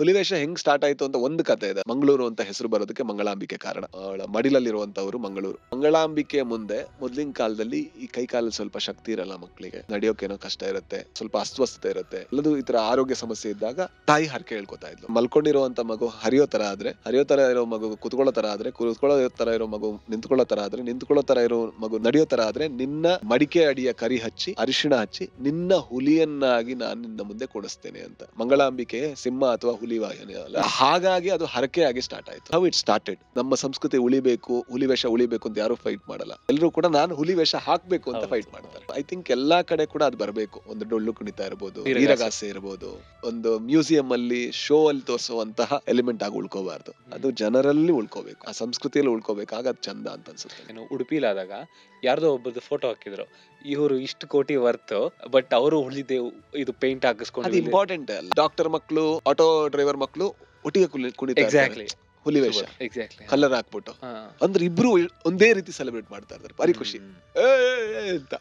ಹುಲಿವೇಷ ಹೆಂಗ್ ಸ್ಟಾರ್ಟ್ ಆಯ್ತು ಅಂತ ಒಂದು ಕತೆ ಇದೆ. ಮಂಗಳೂರು ಅಂತ ಹೆಸರು ಬರೋದಕ್ಕೆ ಮಂಗಳಾಂಬಿಕೆ ಕಾರಣ. ಅವಳ ಮಡಿಲಲ್ಲಿರುವಂತವ್ರು ಮಂಗಳೂರು. ಮಂಗಳಾಂಬಿಕೆ ಮುಂದೆ ಮೊದ್ಲಿನ ಕಾಲದಲ್ಲಿ ಈ ಕೈ ಕಾಲಲ್ಲಿ ಸ್ವಲ್ಪ ಶಕ್ತಿ ಇರಲ್ಲ ಮಕ್ಕಳಿಗೆ, ನಡೆಯೋಕೇನೋ ಕಷ್ಟ ಇರುತ್ತೆ, ಸ್ವಲ್ಪ ಅಸ್ವಸ್ಥತೆ ಇರುತ್ತೆ, ಎಲ್ಲದು ಈ ತರ ಆರೋಗ್ಯ ಸಮಸ್ಯೆ ಇದ್ದಾಗ ತಾಯಿ ಹರಕೆ ಹೇಳ್ಕೊತಾ ಇದ್ಲು. ಮಲ್ಕೊಂಡಿರುವಂತ ಮಗು ಹರಿಯೋ ತರ ಇರೋ ಮಗು ಕುತ್ಕೊಳ್ಳೋ ತರ ಆದ್ರೆ, ಕುತ್ಕೊಳ್ಳೋ ತರ ಇರೋ ಮಗು ನಿಂತ್ಕೊಳ್ಳೋ ತರ ಆದ್ರೆ, ನಿಂತ್ಕೊಳ್ಳೋ ತರ ಇರೋ ಮಗು ನಡೆಯೋ ತರ ಆದ್ರೆ, ನಿನ್ನ ಮಡಿಕೆ ಅಡಿಯ ಕರಿ ಹಚ್ಚಿ ಅರಿಶಿಣ ಹಚ್ಚಿ ನಿನ್ನ ಹುಲಿಯನ್ನಾಗಿ ನಾನು ನಿನ್ನ ಮುಂದೆ ಕೊಡಿಸ್ತೇನೆ ಅಂತ. ಮಂಗಳಾಂಬಿಕೆ ಸಿಂಹ ಅಥವಾ ಹುಲಿ ವಾಹಿನಿ ಅಲ್ಲ, ಹಾಗಾಗಿ ಅದು ಹರಕೆಯಾಗಿ ಸ್ಟಾರ್ಟ್ ಆಯ್ತು. How it started. ನಮ್ಮ ಸಂಸ್ಕೃತಿ ಉಳಿಬೇಕು, ಹುಲಿ ವೇಷ ಉಳಿಬೇಕು ಅಂತ ಯಾರು ಫೈಟ್ ಮಾಡಲ್ಲ. ಎಲ್ಲರೂ ಕೂಡ ನಾನು ಹುಲಿ ವೇಷ ಹಾಕ್ಬೇಕು ಅಂತ ಫೈಟ್ ಮಾಡ್ತಾರೆ. ಐ ಥಿಂಕ್ ಎಲ್ಲಾ ಕಡೆ ಕೂಡ ಅದು ಬರಬೇಕು. ಒಂದು ಡೊಳ್ಳು ಕುಣಿತ ಇರಬಹುದು, ವೀರಗಾಸೆ ಇರಬಹುದು, ಒಂದು ಮ್ಯೂಸಿಯಂ ಅಲ್ಲಿ ಶೋ ಅಲ್ಲಿ ತೋರಿಸುವಂತಹ ಎಲಿಮೆಂಟ್ ಆಗಿ ಉಳ್ಕೋಬಾರ್ದು. ಅದು ಜನರಲ್ಲಿ ಉಳ್ಕೋಬೇಕು, ಆ ಸಂಸ್ಕೃತಿಯಲ್ಲಿ ಉಳ್ಕೋಬೇಕು. ಆಗ ಅದು ಚಂದ ಅಂತ ಅನ್ಸುತ್ತೆ. ಉಡುಪಿಲಾದಾಗ ಯಾರ್ದೋ ಒಬ್ಬದ್ದು ಫೋಟೋ ಹಾಕಿದ್ರು, ಇವರು ಇಷ್ಟು ಕೋಟಿ ವರ್ತ್, ಬಟ್ ಅವರು ಉಳಿದೆ ಇದು ಪೇಂಟ್ ಹಾಕಿಸ್ಕೊಂಡು. ಅದು ಇಂಪಾರ್ಟೆಂಟ್ ಅಲ್ಲ. ಡಾಕ್ಟರ್ ಮಕ್ಕಳು, ಆಟೋ ಡ್ರೈವರ್ ಮಕ್ಕಳು ಒಟ್ಟಿಗೆ ಕುಣಿತಾ ಎಕ್ಸಾಕ್ಟ್ಲಿ ಹುಲಿ ವೇಷ, ಎಕ್ಸಾಕ್ಟ್ಲಿ ಕಲರ್ ಹಾಕ್ಬಿಟ್ಟು, ಅಂದ್ರೆ ಇಬ್ರು ಒಂದೇ ರೀತಿ ಸೆಲೆಬ್ರೇಟ್ ಮಾಡ್ತಾ ಇದ್ದಾರೆ. ಭಾರಿ ಖುಷಿ ಅಂತ.